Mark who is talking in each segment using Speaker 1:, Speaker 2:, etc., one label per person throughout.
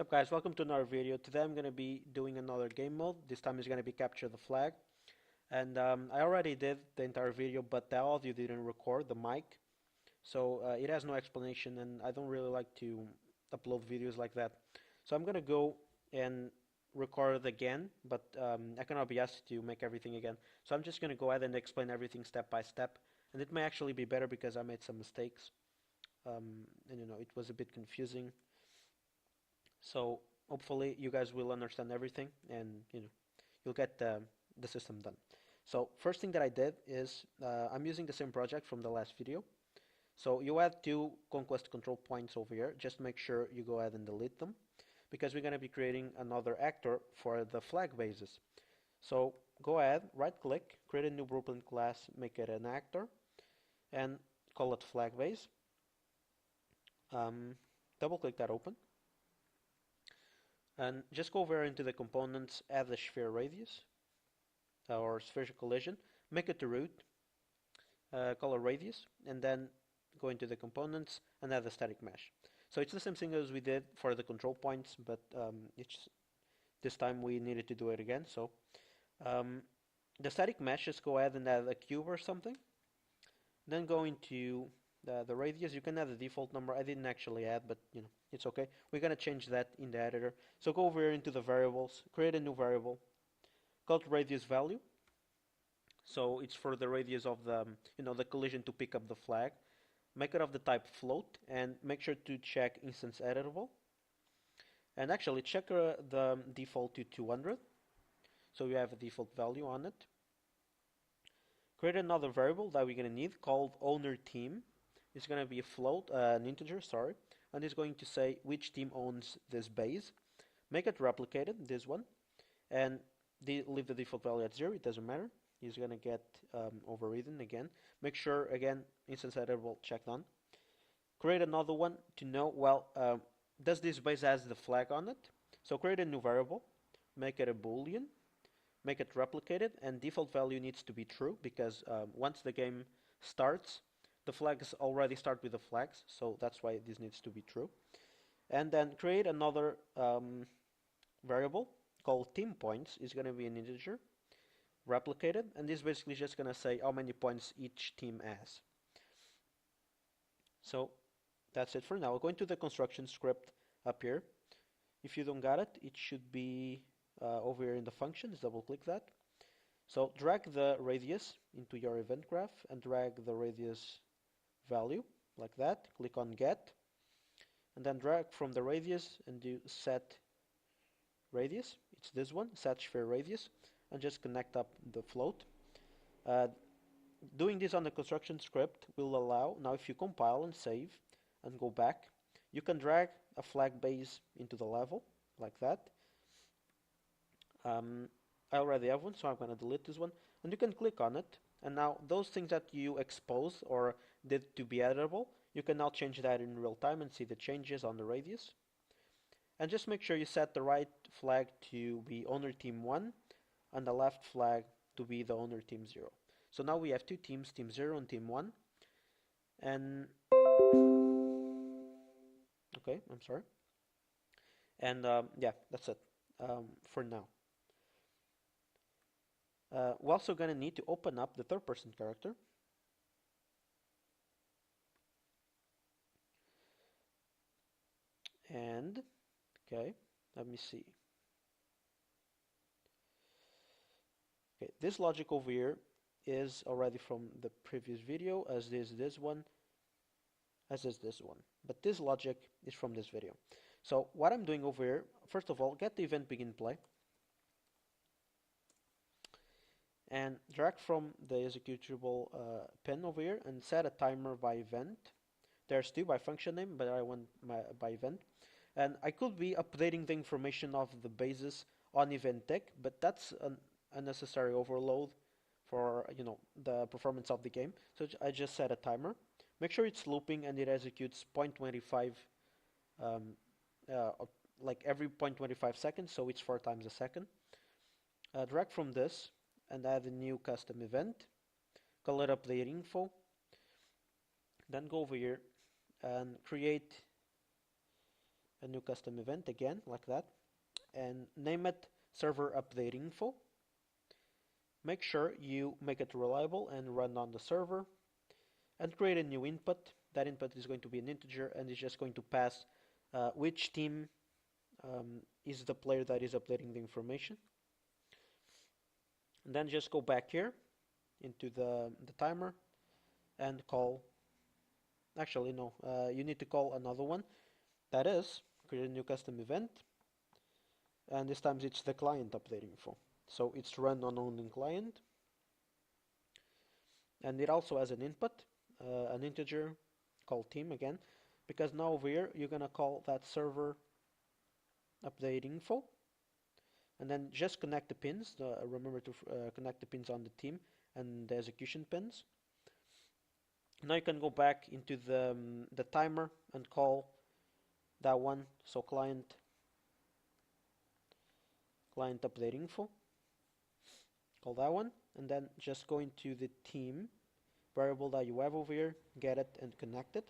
Speaker 1: What's up guys, welcome to another video. Today I'm going to be doing another game mode. This time is going to be capture the flag. And I already did the entire video, but the audio didn't record, the mic. So it has no explanation and I don't really like to upload videos like that. So I'm going to go and record it again, but I cannot be asked to make everything again. So I'm just going to go ahead and explain everything step by step. And it may actually be better because I made some mistakes. And it was a bit confusing. So hopefully you guys will understand everything and you'll get the system done. So first thing that I did is I'm using the same project from the last video. So you add two conquest control points over here. Just make sure you go ahead and delete them because we're going to be creating another actor for the flag bases. So go ahead, right click, create a new blueprint class, make it an actor and call it flag base. Double click that open. And just go over into the components, add the sphere radius or sphere collision, make it the root, color radius, and then go into the components and add the static mesh. So it's the same thing as we did for the control points, but this time we needed to do it again. So the static mesh, just go ahead and add a cube or something. Then go into the radius. You can add the default number. I didn't actually add, but it's okay. We're gonna change that in the editor. So go over here into the variables, create a new variable, call it radius value. So it's for the radius of the the collision to pick up the flag. Make it of the type float and make sure to check instance editable. And actually check the default to 200. So you have a default value on it. Create another variable that we're gonna need called owner team. It's going to be a float, an integer, sorry, and it's going to say which team owns this base. Make it replicated, this one, and leave the default value at 0, it doesn't matter. It's going to get overridden again. Make sure, again, instance editable checked on. Create another one to know, well, does this base has the flag on it? So create a new variable, make it a boolean, make it replicated, and default value needs to be true because once the game starts, the flags already start with the flags, so that's why this needs to be true. And then create another variable called team points. It's going to be an integer, replicated, and this is basically just going to say how many points each team has. So that's it for now. Going to the construction script up here. If you don't got it, it should be over here in the functions. Double click that. So drag the radius into your event graph and drag the radius value like that. Click on get and then drag from the radius and do set radius. It's this one, set sphere radius, and just connect up the float. Doing this on the construction script will allow, now if you compile and save and go back, you can drag a flag base into the level like that. I already have one, so I'm going to delete this one, and you can click on it. And now those things that you exposed or did to be editable, you can now change that in real time and see the changes on the radius. And just make sure you set the right flag to be owner team 1 and the left flag to be the owner team 0. So now we have two teams, team 0 and team 1. And okay, I'm sorry. And yeah, that's it for now. We're also going to need to open up the third person character. And, okay, let me see. Okay, this logic over here is already from the previous video, as is this one, as is this one. But this logic is from this video. So what I'm doing over here, first of all, get the event begin play. And drag from the executable pen over here and set a timer by event. There's two by function name, but I want by event. And I could be updating the information of the bases on event tech, but that's an unnecessary overload for the performance of the game. So I just set a timer. Make sure it's looping and it executes 0.25 like every 0.25 seconds, so it's 4 times a second. Drag from this and add a new custom event, call it update info, then go over here and create a new custom event again, like that, and name it server update info. Make sure you make it reliable and run on the server, and create a new input. That input is going to be an integer, and it's just going to pass which team is the player that is updating the information. And then just go back here into the timer and call, actually no, you need to call another one, that is create a new custom event, and this time it's the client update info, so it's run on only client, and it also has an input, an integer called team again, because now over here you're gonna call that server update info, and then just connect the pins. Remember to connect the pins on the team and the execution pins. Now you can go back into the timer and call that one, so client update info, call that one, and then just go into the team variable that you have over here, get it and connect it.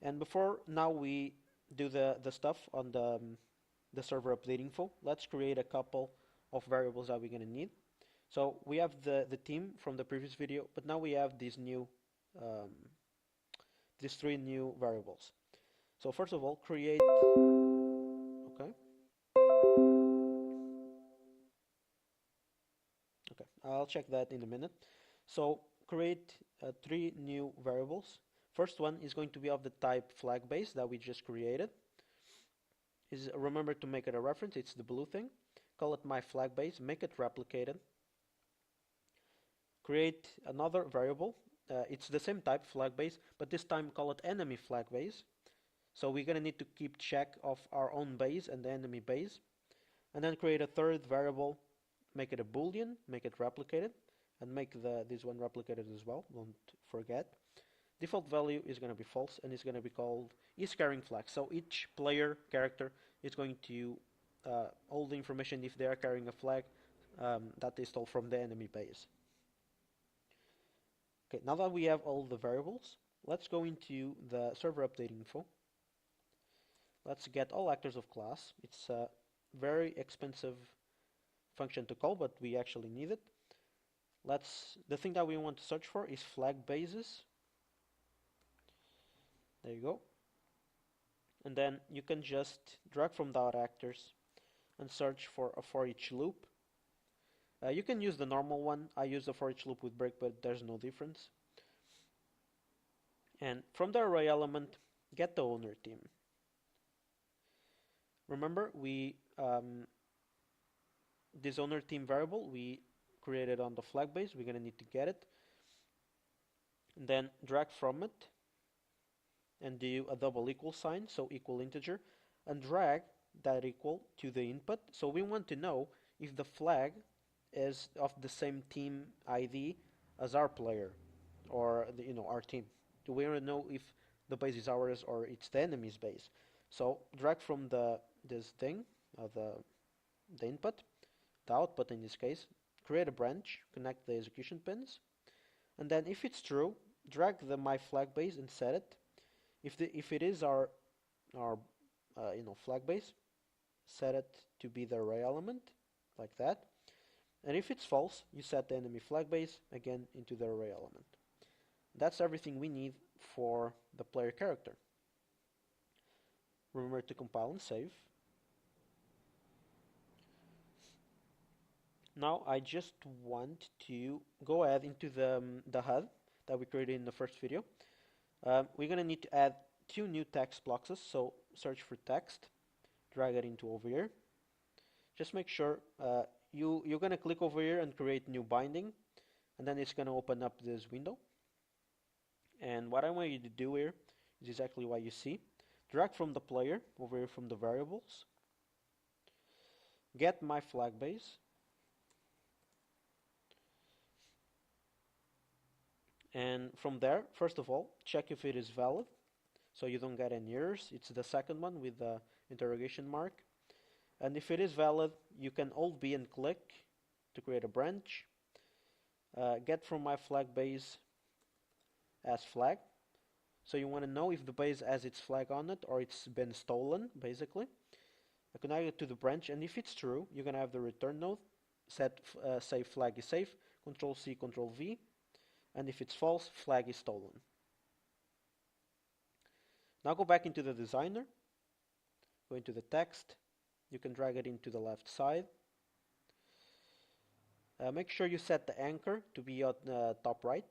Speaker 1: And before now we do the stuff on the server update info, let's create a couple of variables that we're going to need. So we have the team from the previous video, but now we have these three new variables. So first of all, create, okay, I'll check that in a minute. So create three new variables. First one is going to be of the type flag base that we just created. Remember to make it a reference, it's the blue thing. Call it my flag base, make it replicated. Create another variable, it's the same type, flag base, but this time call it enemy flag base. So we're going to need to keep check of our own base and the enemy base. And then create a third variable, make it a boolean, make it replicated, and make this one replicated as well, don't forget. Default value is going to be false, and it's going to be called is carrying flag. So each player character is going to hold the information if they are carrying a flag that is stole from the enemy base. Okay, now that we have all the variables, let's go into the server update info. Let's get all actors of class. It's a very expensive function to call, but we actually need it. The thing that we want to search for is flag bases. There you go. And then you can just drag from dot actors and search for a for each loop. You can use the normal one. I use the for each loop with break, but there's no difference. And from the array element, get the owner team. Remember, this owner team variable we created on the flag base. We're gonna need to get it, and then drag from it, and do a double equal sign, so equal integer, and drag that equal to the input. So we want to know if the flag is of the same team ID as our player, or our team. Do we want to know if the base is ours or it's the enemy's base? So drag from this thing, the input, the output in this case, create a branch, connect the execution pins, and then if it's true, drag the my flag base and set it. If it is our flag base, set it to be the array element, like that. And if it's false, you set the enemy flag base again into the array element. That's everything we need for the player character. Remember to compile and save. Now I just want to go ahead into the HUD that we created in the first video. We're going to need to add two new text boxes, so search for text, drag it into over here. Just make sure you're going to click over here and create new binding, and then it's going to open up this window. And what I want you to do here is exactly what you see. Drag from the player over here from the variables, get my flag base, and from there, first of all, check if it is valid, so you don't get any errors. It's the second one with the interrogation mark. And if it is valid, you can Alt B and click to create a branch. Get from my flag base as flag. So you want to know if the base has its flag on it or it's been stolen, basically. Connect it to the branch, and if it's true, you're going to have the return node set say flag is safe, Control C, Control V, and if it's false, flag is stolen. Now go back into the designer, go into the text, you can drag it into the left side. Make sure you set the anchor to be on the top right.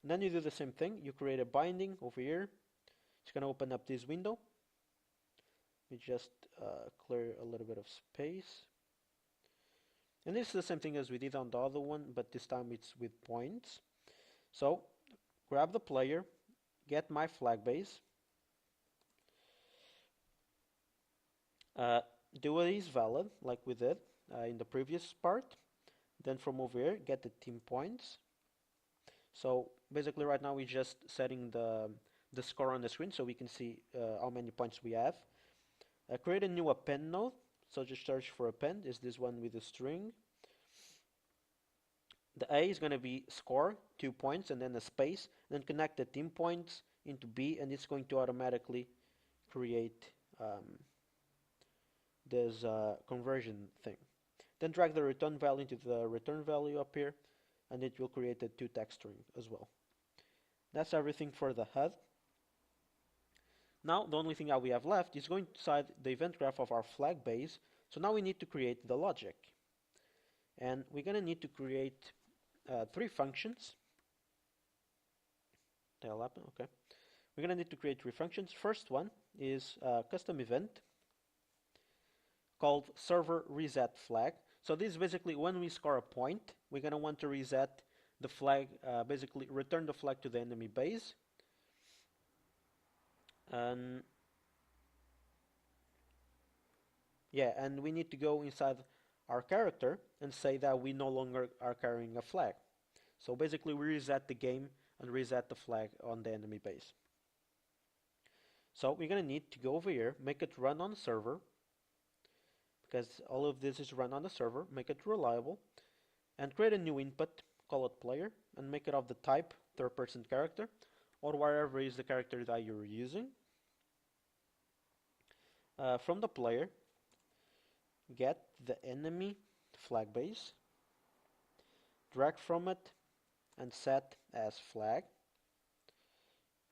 Speaker 1: And then you do the same thing, you create a binding over here. It's going to open up this window. We just clear a little bit of space. And this is the same thing as we did on the other one, but this time it's with points. So grab the player, get my flag base, do a is valid like we did in the previous part. Then from over here, get the team points. So basically right now we're just setting the score on the screen so we can see how many points we have. Create a new append node. So just search for append, is this one with a string. The A is going to be score, 2 points, and then a space. Then connect the team points into B, and it's going to automatically create this conversion thing. Then drag the return value into the return value up here, and it will create a toText string as well. That's everything for the HUD. Now the only thing that we have left is going inside the event graph of our flag base. So now we need to create the logic. And we're going to need to create 3 functions. That'll happen, okay. We're going to need to create 3 functions. First one is a custom event called server reset flag. So this is basically when we score a point, we're going to want to reset the flag, basically return the flag to the enemy base. And we need to go inside our character and say that we no longer are carrying a flag. So basically we reset the game and reset the flag on the enemy base. So we're going to need to go over here, make it run on server, because all of this is run on the server, make it reliable, and create a new input, call it player, and make it of the type third-person character, or wherever is the character that you're using. From the player, get the enemy flag base, drag from it, and set as flag.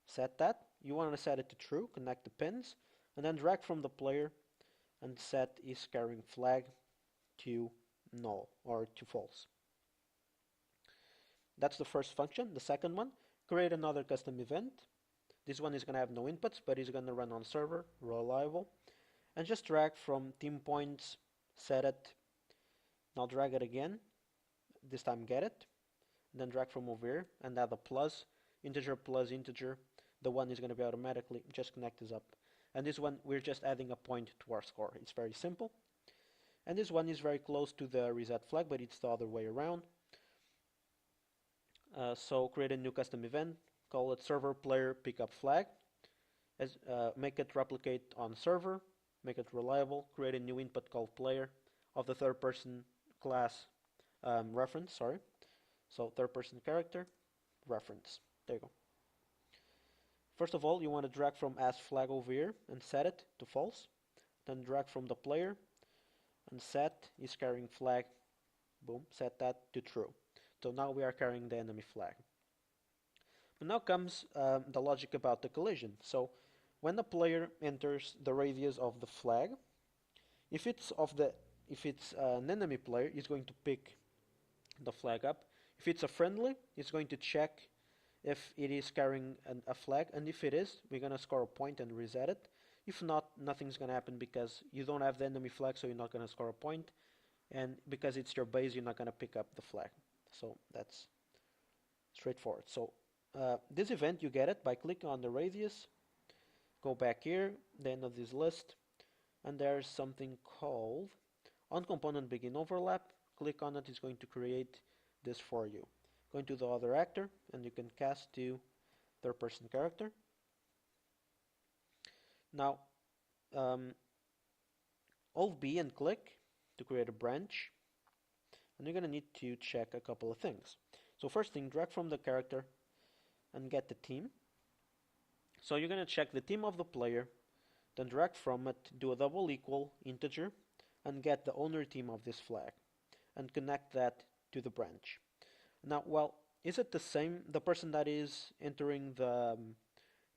Speaker 1: Set that. You want to set it to true, connect the pins, and then drag from the player and set is carrying flag to null or to false. That's the first function. The second one, create another custom event. This one is going to have no inputs, but it's going to run on server, reliable. And just drag from team points, set it. Now drag it again. This time get it. And then drag from over here and add a plus integer. The one is going to be automatically, just connect this up. And this one, we're just adding a point to our score. It's very simple. And this one is very close to the reset flag, but it's the other way around. So create a new custom event, call it server player pickup flag. Make it replicate on server, make it reliable, create a new input called player of the third person class reference, sorry. So third person character, reference. There you go. First of all, you want to drag from as flag over here and set it to false. Then drag from the player and set is carrying flag. Boom, set that to true. So now we are carrying the enemy flag. But now comes the logic about the collision. So when the player enters the radius of the flag, if it's an enemy player, it's going to pick the flag up. If it's a friendly, it's going to check if it is carrying a flag, and if it is, we're going to score a point and reset it. If not, nothing's going to happen because you don't have the enemy flag, so you're not going to score a point, and because it's your base, you're not going to pick up the flag. So that's straightforward. So this event, you get it by clicking on the radius, go back here, the end of this list, and there's something called onComponentBegin overlap. Click on it, it's going to create this for you. Go into the other actor, and you can cast to third person character. Now, Alt B and click to create a branch, and you're going to need to check a couple of things. So first thing, drag from the character and get the team. So you're going to check the team of the player, then drag from it, do a double equal integer, and get the owner team of this flag, and connect that to the branch. Now, well, is it the same, the person that is entering the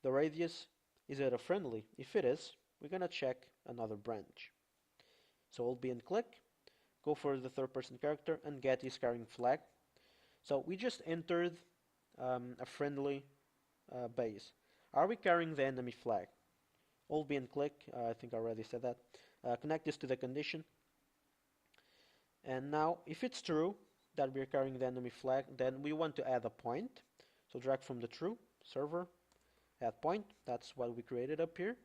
Speaker 1: radius, is it a friendly? If it is, we're going to check another branch. So we'll be and click, go for the third person character, and get is carrying flag. So we just entered a friendly base. Are we carrying the enemy flag? All B and click, I think I already said that. Connect this to the condition. And now, if it's true that we're carrying the enemy flag, then we want to add a point. So drag from the true, server, add point. That's what we created up here.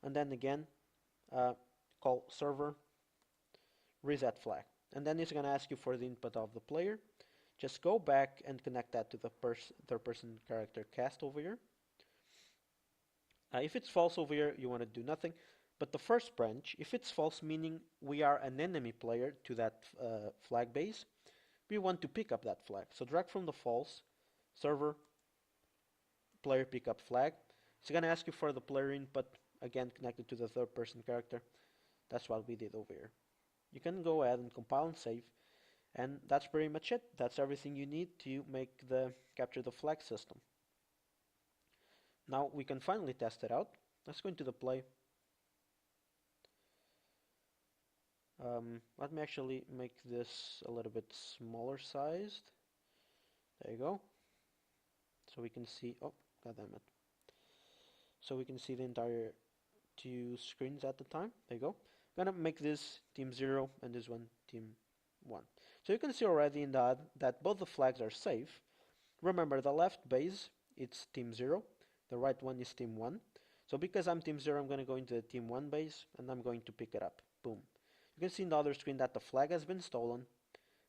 Speaker 1: And then again, call server, reset flag. And then it's going to ask you for the input of the player. Just go back and connect that to the third person character cast over here. If it's false over here, you want to do nothing. But the first branch, if it's false, meaning we are an enemy player to that flag base, we want to pick up that flag. So drag from the false, server, player pickup flag. It's going to ask you for the player input, again connected to the third person character. That's what we did over here. You can go ahead and compile and save. And that's pretty much it. That's everything you need to make the capture the flag system. Now we can finally test it out. Let's go into the play. Let me actually make this a little bit smaller sized. There you go. So we can see, oh, goddammit. So we can see the entire two screens at the time. There you go. I'm gonna make this team 0 and this one team 1. So you can see already in that both the flags are safe. Remember, the left base, it's team 0. The right one is team 1. So because I'm team 0, I'm going to go into the team 1 base and I'm going to pick it up. Boom. You can see in the other screen that the flag has been stolen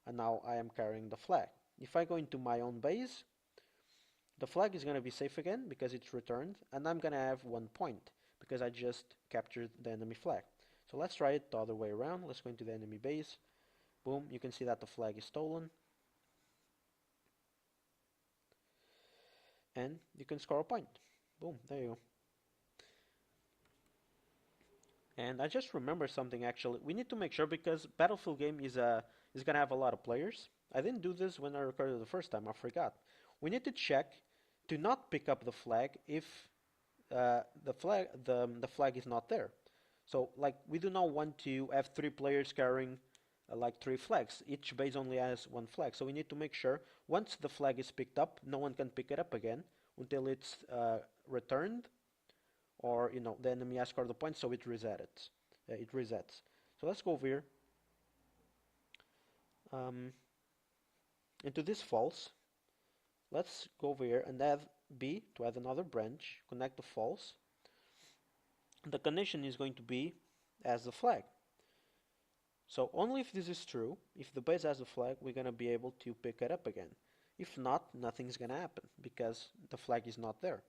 Speaker 1: and now I am carrying the flag. If I go into my own base, the flag is going to be safe again because it's returned, and I'm going to have 1 point because I just captured the enemy flag. So let's try it the other way around. Let's go into the enemy base. Boom, you can see that the flag is stolen. And you can score a point. Boom, there you go. And I just remember something actually. We need to make sure, because Battlefield game is gonna have a lot of players. I didn't do this when I recorded the first time, I forgot. We need to check to not pick up the flag if the flag is not there. So like we do not want to have 3 players carrying like 3 flags. Each base only has 1 flag. So we need to make sure once the flag is picked up, no one can pick it up again until it's returned, or the enemy has scored the point, so it resets. So let's go over here into this false. Let's go over here and add B to add another branch, connect the false. The condition is going to be as the flag. So only if this is true, if the base has a flag, we're going to be able to pick it up again. If not, nothing's going to happen because the flag is not there.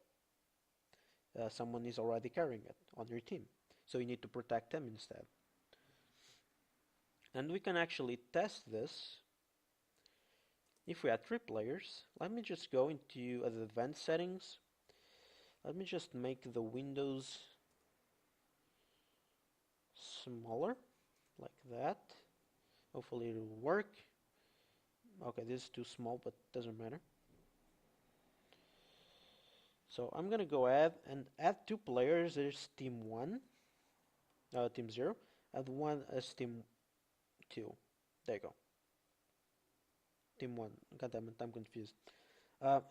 Speaker 1: Someone is already carrying it on your team. So you need to protect them instead. And we can actually test this if we had 3 players. Let me just go into the advanced settings. Let me just make the windows smaller, like that. Hopefully it will work. Okay, this is too small, but doesn't matter. So I'm gonna go ahead and add 2 players. There's team 1, team 0, add 1 as team 2. There you go. Team 1. God damn it, I'm confused.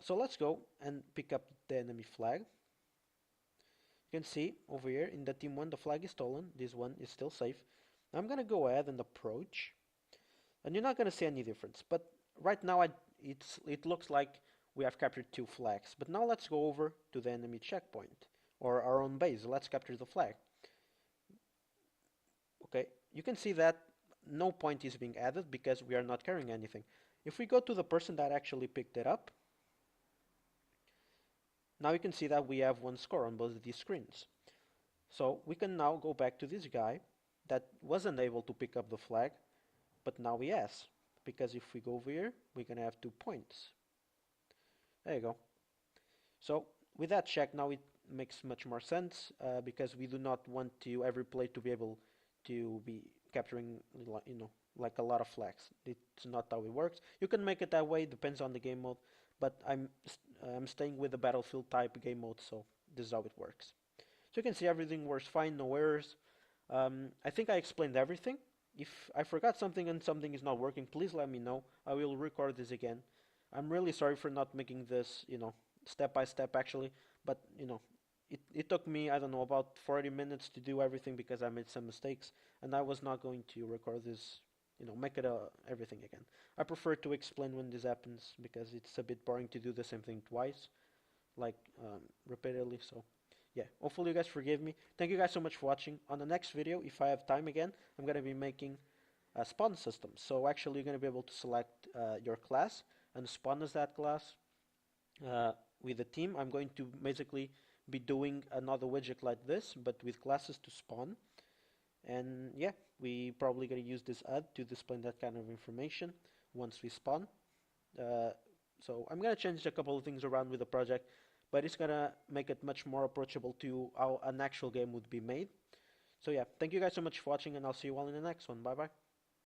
Speaker 1: So let's go and pick up the enemy flag. You can see over here in the team 1 the flag is stolen. This one is still safe. I'm gonna go ahead and approach, and you're not gonna see any difference. But right now it looks like we have captured 2 flags. But now let's go over to the enemy checkpoint or our own base. Let's capture the flag. Okay, you can see that no point is being added because we are not carrying anything. If we go to the person that actually picked it up, now you can see that we have 1 score on both of these screens. So we can now go back to this guy that wasn't able to pick up the flag, but now he has. Because if we go over here, we're going to have 2 points. There you go. So with that check, now makes much more sense because we do not want to every play to be able to be capturing, like a lot of flags. It's not how it works. You can make it that way, depends on the game mode, but I'm staying with the battlefield type game mode, so this is how it works. So you can see everything works fine, no errors. I think I explained everything. If I forgot something and something is not working, please let me know. I will record this again. I'm really sorry for not making this, step by step actually, but it took me, I don't know, about 40 minutes to do everything because I made some mistakes, and I was not going to record this, make it everything again. I prefer to explain when this happens because it's a bit boring to do the same thing twice, like repeatedly. So yeah, hopefully you guys forgive me. Thank you guys so much for watching. On the next video, if I have time again, I'm gonna be making a spawn system. So actually, you're gonna be able to select your class and spawn as that class with a team. I'm going to basically be doing another widget like this, but with classes to spawn. And yeah, we probably gonna use this ad to display that kind of information once we spawn. So I'm gonna change a couple of things around with the project, but it's gonna make it much more approachable to how an actual game would be made. So yeah, thank you guys so much for watching, and I'll see you all in the next one. Bye bye.